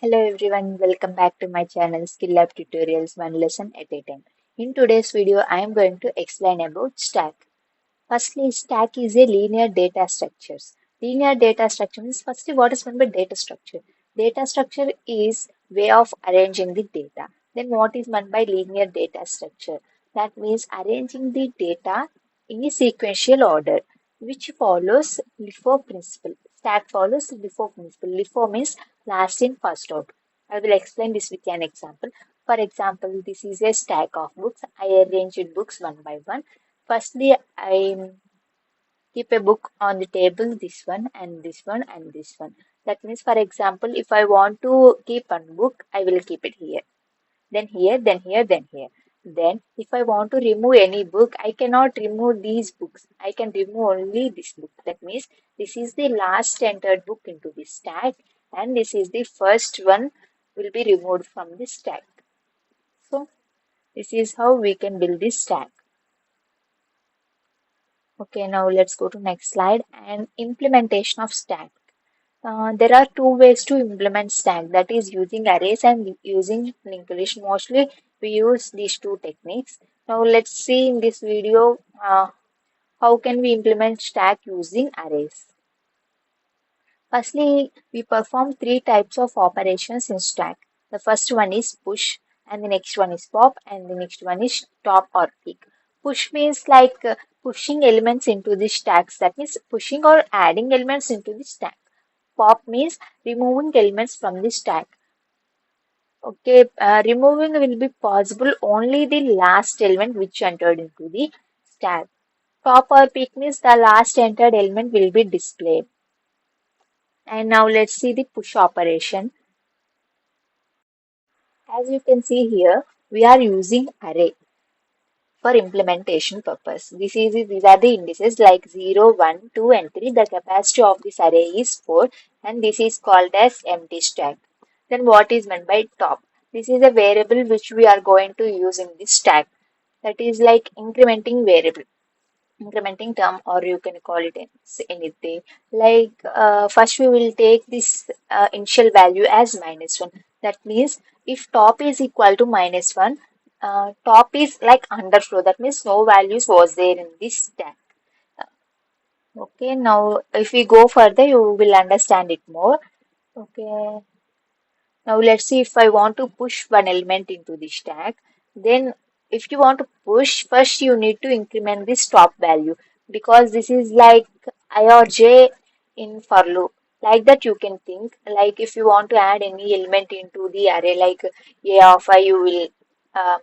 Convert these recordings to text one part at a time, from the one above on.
Hello everyone, welcome back to my channel Skill Lab Tutorials one lesson at a time. In today's video, I am going to explain about stack. Firstly, stack is a linear data structure. Linear data structure means firstly what is meant by data structure? Data structure is way of arranging the data. Then what is meant by linear data structure? That means arranging the data in a sequential order, which follows LIFO principle. Stack follows LIFO principle. LIFO means last in first out. I will explain this with an example. For example, this is a stack of books. I arranged books one by one. Firstly, I keep a book on the table, this one and this one and this one. That means, for example, if I want to keep one book, I will keep it here, then here, then here, then here. Then, if I want to remove any book, I cannot remove these books. I can remove only this book. That means, this is the last entered book into the stack, and this is the first one will be removed from the stack. So, this is how we can build this stack. Okay, now let's go to next slide and implementation of stack. There are two ways to implement stack, that is using arrays and using linked list. Mostly we use these two techniques. Now let's see in this video how can we implement stack using arrays. Firstly, we perform three types of operations in stack. The first one is push, and the next one is pop, and the next one is top or peak. Push means like pushing elements into the stacks. That means pushing or adding elements into the stack. Pop means removing elements from the stack. Okay, removing will be possible only the last element which entered into the stack. Top or peak means the last entered element will be displayed. And now let's see the push operation. As you can see here, we are using array for implementation purpose. These are the indices like 0, 1, 2 and 3. The capacity of this array is 4 and this is called as empty stack. Then what is meant by top? This is a variable which we are going to use in this stack. That is like incrementing variable, incrementing term, or you can call it anything. Like first we will take this initial value as -1. That means if top is equal to -1, top is like underflow. That means no values was there in this stack. Okay, now if we go further, you will understand it more. Okay, now let's see if I want to push one element into the stack. Then if you want to push, first you need to increment this top value because this is like I or j in for loop. Like that you can think, like if you want to add any element into the array like a of I, you will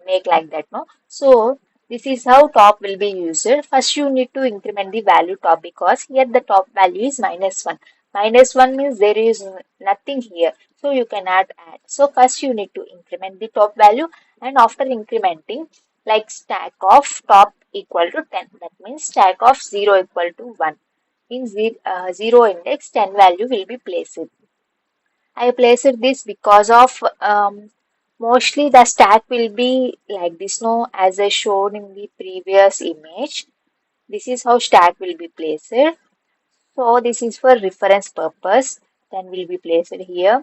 make like that, no? So this is how top will be used. First you need to increment the value top because here the top value is -1. -1 means there is nothing here. So you cannot add. So first you need to increment the top value, and after incrementing, like stack of top equal to 10. That means stack of 0 equal to 1. In 0 index, 10 value will be placed. I placed this because of mostly the stack will be like this, no, as I showed in the previous image. This is how stack will be placed. So this is for reference purpose. Then will be placed here,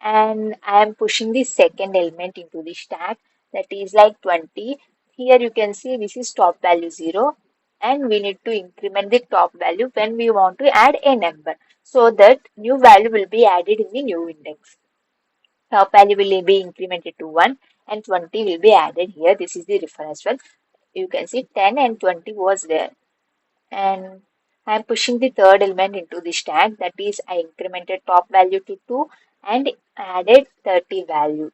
and I am pushing the second element into the stack, that is like 20. Here you can see this is top value 0, and we need to increment the top value when we want to add a number, so that new value will be added in the new index. Top value will be incremented to 1 and 20 will be added here. This is the reference one. You can see 10 and 20 was there, and I am pushing the third element into the stack, that is I incremented top value to 2 and added 30 value.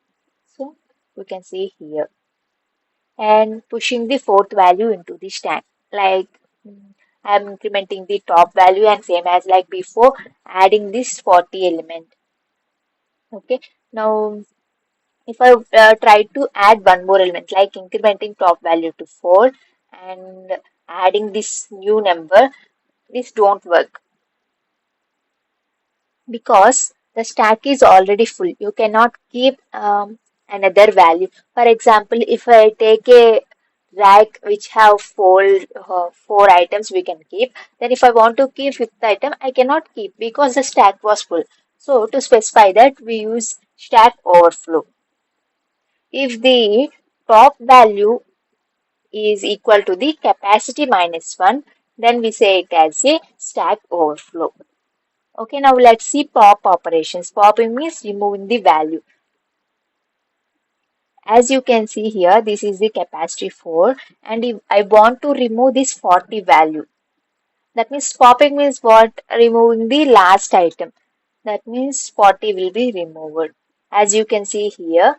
So we can see here, and pushing the fourth value into the stack, like I am incrementing the top value and same as like before adding this 40 element. Okay, now if I try to add one more element like incrementing top value to 4 and adding this new number, this don't work because the stack is already full. You cannot keep another value. For example, if I take a rack which have four items we can keep, then if I want to keep fifth item, I cannot keep because the stack was full. So to specify that, we use stack overflow. If the top value is equal to the capacity minus 1, then we say it as a stack overflow. Okay, now let's see pop operations. Popping means removing the value. As you can see here, this is the capacity 4, and if I want to remove this 40 value, that means popping means what? Removing the last item. That means 40 will be removed. As you can see here,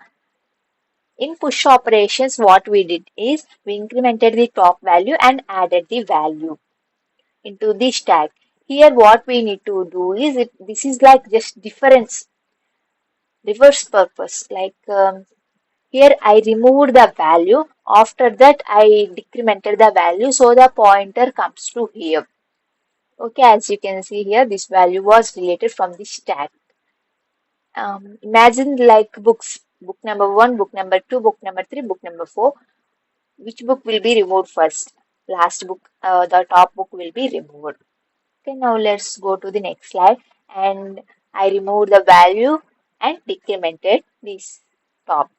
in push operations, what we did is we incremented the top value and added the value into the stack. Here, what we need to do is this is like just difference, reverse purpose. Here, I removed the value. After that, I decremented the value, so the pointer comes to here. Okay, as you can see here, this value was related from the stack. Imagine like books, book number 1, book number 2, book number 3, book number 4. Which book will be removed first? Last book, the top book will be removed. Okay, now let's go to the next slide. And I removed the value and decremented this top.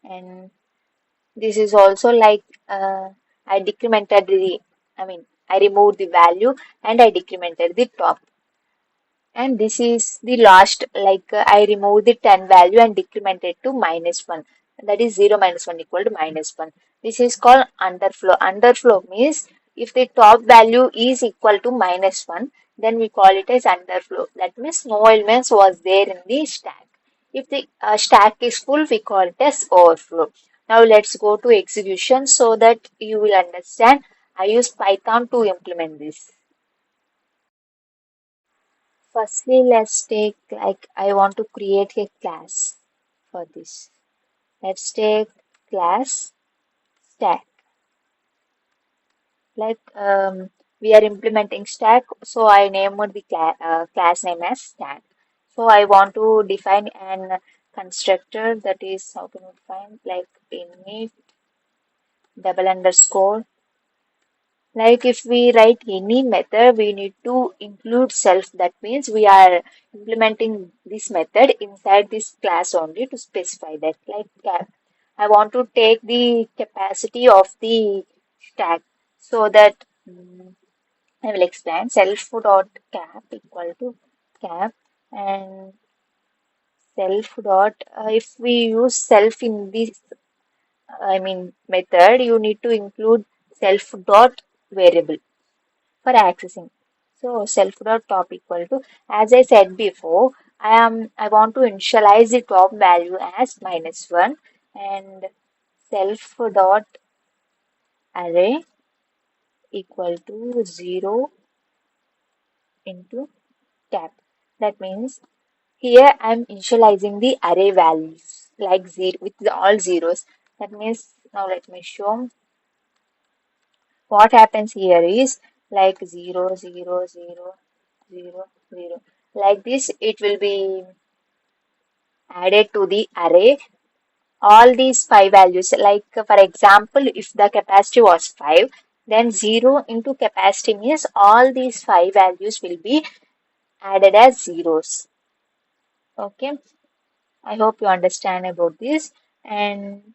And this is also like I decremented I removed the value and I decremented the top. And this is the last, I remove the 10 value and decrement it to minus 1. That is 0 minus 1 equal to minus 1. This is called underflow. Underflow means if the top value is equal to minus 1, then we call it as underflow. That means no elements was there in the stack. If the stack is full, we call it as overflow. Now let's go to execution so that you will understand. I use Python to implement this. Firstly, let's take I want to create a class for this. Let's take class stack. We are implementing stack, so I named the class name as stack. So I want to define an constructor that is how can we define init double underscore. Like if we write any method, we need to include self. That means we are implementing this method inside this class only to specify that. I want to take the capacity of the stack so that I will explain self dot cap equal to cap and self dot. If we use self in this method, you need to include self dot variable for accessing. So self dot top equal to, as I said before, I want to initialize the top value as minus 1 and self dot array equal to 0 into cap. That means here I'm initializing the array values like 0 with all zeros. That means now let me show what happens here is like 0 0 0 0 0. Like this, it will be added to the array. All these five values, for example, if the capacity was 5, then 0 into capacity means all these five values will be added as zeros. Okay, I hope you understand about this. And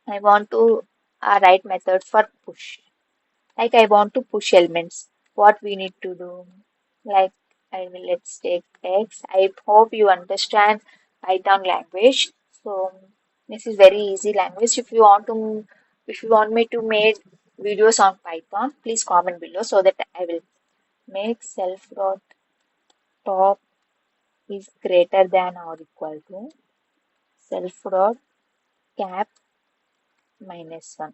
I want to write method for push. Like I want to push elements. What we need to do? Like let's take X. I hope you understand Python language. So this is very easy language. If you want me to make videos on Python, please comment below so that I will make self dot top is greater than or equal to self dot cap minus 1.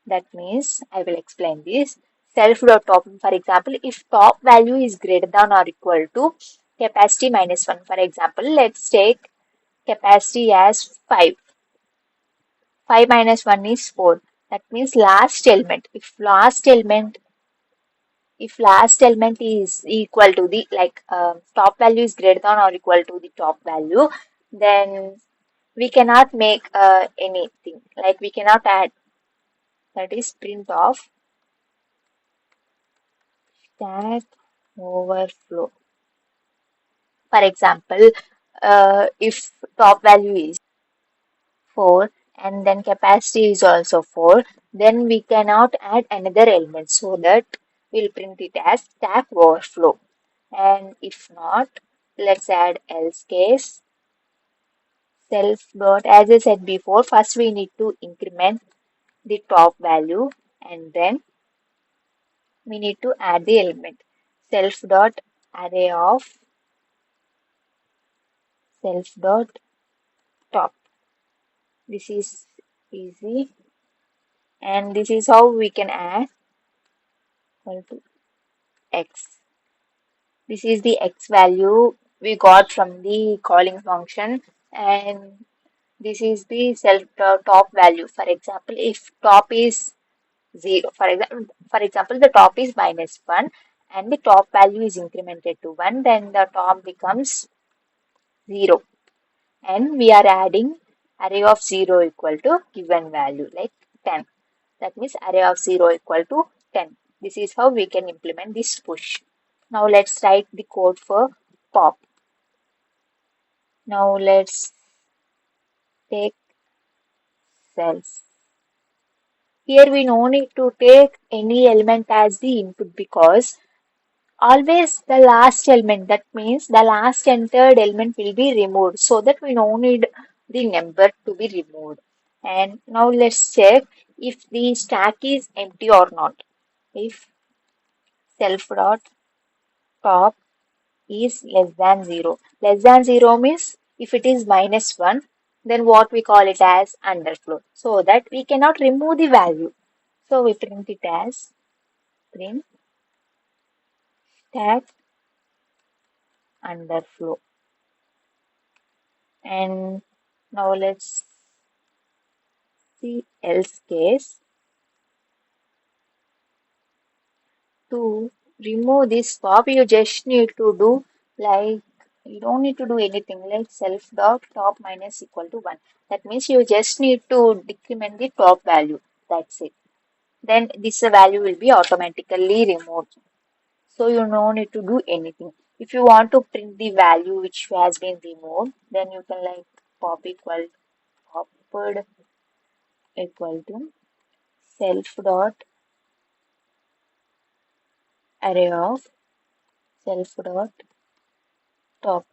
That means I will explain this. Self dot top, for example, if top value is greater than or equal to capacity minus 1, for example, let's take capacity as 5. 5 minus 1 is 4. That means last element. If last element is equal to the top value is greater than or equal to the top value, then we cannot make anything. Like we cannot add. That is print of stack overflow. For example, if top value is 4 and then capacity is also 4, then we cannot add another element, so that we'll print it as stack overflow. And if not, let's add else case self dot. As I said before, first we need to increment the top value and then we need to add the element. Self dot array of self dot top. This is easy, and this is how we can add equal to x. This is the x value we got from the calling function, and this is the self top value. For example, if top is 0, for example, the top is -1 and the top value is incremented to 1, then the top becomes 0. And we are adding array of 0 equal to given value like 10. That means array of 0 equal to 10. This is how we can implement this push. Now let's write the code for pop. Now let's take cells. Here we no need to take any element as the input, because always the last element, that means the last entered element will be removed, so that we no need the number to be removed. And now let's check if the stack is empty or not. If self dot top is less than 0. Less than 0 means if it is -1, then what we call it as underflow, so that we cannot remove the value. So we print it as print stack underflow. And now let's see else case. To remove this pop, you just need to do like, you don't need to do anything, like self dot top minus equal to 1. That means you just need to decrement the top value. That's it. Then this value will be automatically removed. So you no need to do anything. If you want to print the value which has been removed, then you can like pop equal popped equal to self dot array of self dot top,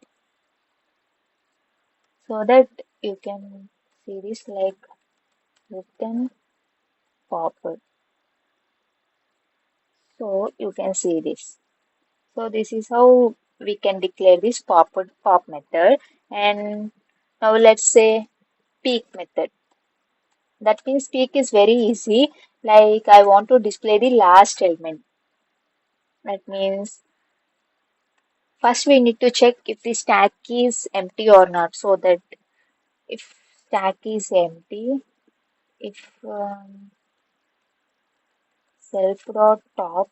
so that you can see this like written popper. So you can see this. So this is how we can declare this pop method. And now let's say peak method. That means peak is very easy. Like I want to display the last element. That means first we need to check if the stack is empty or not. So that if stack is empty, if self dot top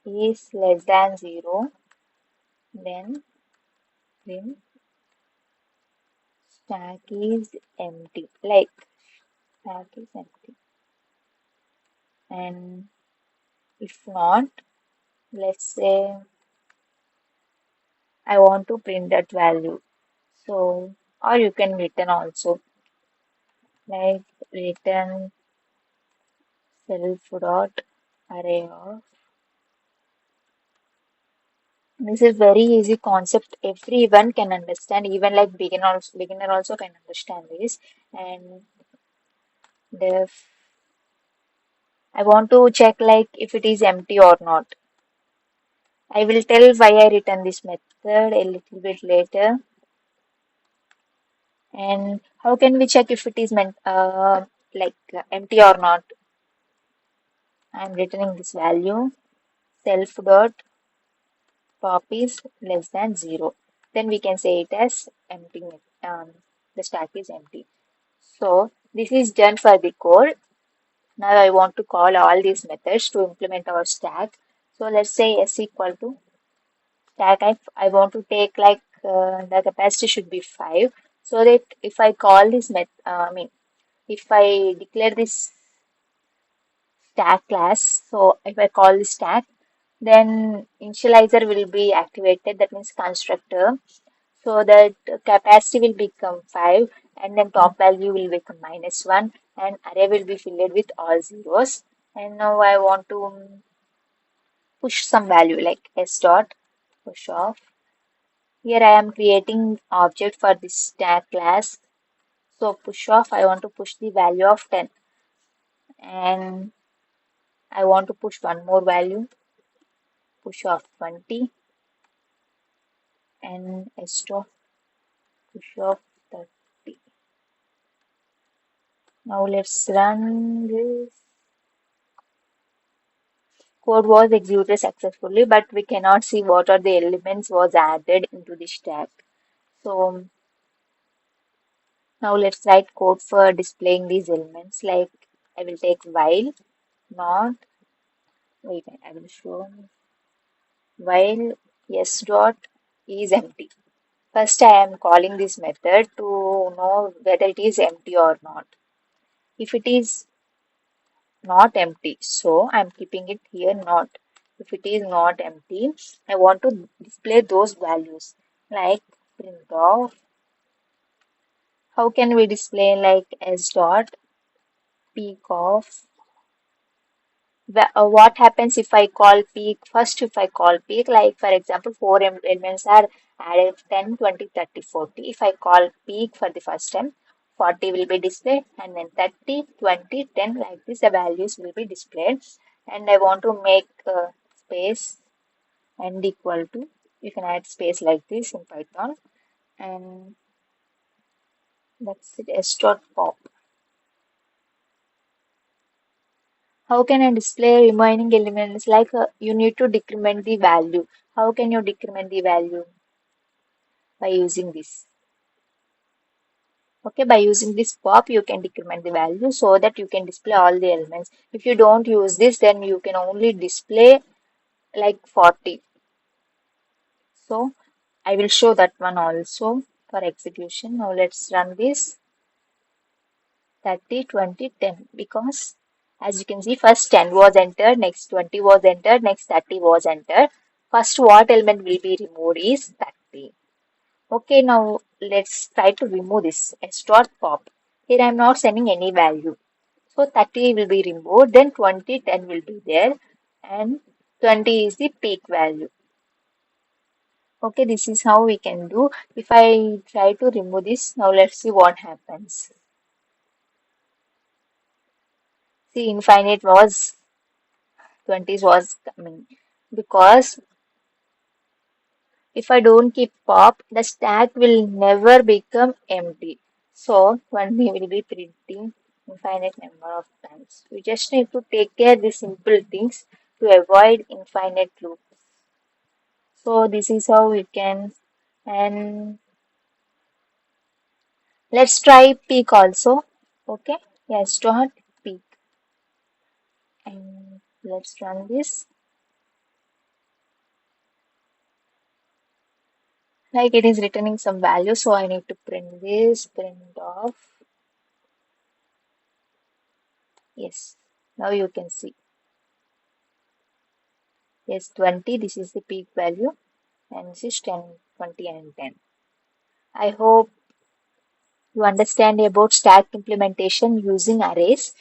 is less than 0, then print stack is empty. Like stack is empty. And if not, let's say I want to print that value. So, or you can return also, like return self dot array of. This is very easy concept. Everyone can understand. Even like beginner also can understand this. And def I want to check like if it is empty or not. I will tell why I return this method a little bit later. And how can we check if it is meant empty or not? I'm returning this value self dot top is less than 0. Then we can say it as empty. The stack is empty. So this is done for the code. Now I want to call all these methods to implement our stack. So let's say s equal to stack. I want to take like the capacity should be 5. So that if I call this if I declare this stack class, so if I call this stack, then initializer will be activated. That means constructor. so that capacity will become 5 and then top value will become -1 and array will be filled with all zeros. And now I want to push some value like s dot push off. Here I am creating object for this stack class. So push off, I want to push the value of 10 and I want to push one more value, push off 20 and s dot push off 30. Now let's run this. Code was executed successfully, but we cannot see what are the elements was added into the stack. So now let's write code for displaying these elements. Like I will take while not wait, I will show while s dot is empty. First, I am calling this method to know whether it is empty or not. If it is not empty, so I'm keeping it here not. If it is not empty, I want to display those values like print of. How can we display like s dot peak of? What happens if I call peak? First, if I call peak, like for example, four elements are added 10, 20, 30, 40. If I call peak for the first time, 40 will be displayed, and then 30, 20, 10, like this, the values will be displayed. And I want to make space and equal to, you can add space like this in Python, and that's it, s dot pop. How can I display remaining elements? Like you need to decrement the value. How can you decrement the value? By using this. Okay, by using this pop, you can decrement the value so that you can display all the elements. If you don't use this, then you can only display like 40. So I will show that one also for execution. Now let's run this 30, 20, 10 because as you can see, first 10 was entered, next 20 was entered, next 30 was entered. First, what element will be removed is 30. Okay, now let's try to remove this s dot pop. Here I am not sending any value. So 30 will be removed, then 20, 10 will be there, and 20 is the peak value. Okay, this is how we can do. If I try to remove this, now let's see what happens. See, infinite was 20s was coming because if I don't keep pop, the stack will never become empty. So 20 will be printing infinite number of times. We just need to take care of the simple things to avoid infinite loop. So this is how we can, and let's try peak also. Okay, yes, dot peak, and let's run this. Like it is returning some value, so I need to print this, print off. Yes, now you can see. Yes, 20, this is the peak value, and this is 10, 20, and 10. I hope you understand about stack implementation using arrays.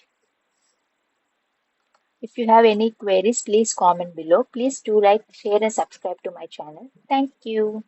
If you have any queries, please comment below. Please do like, share, and subscribe to my channel. Thank you.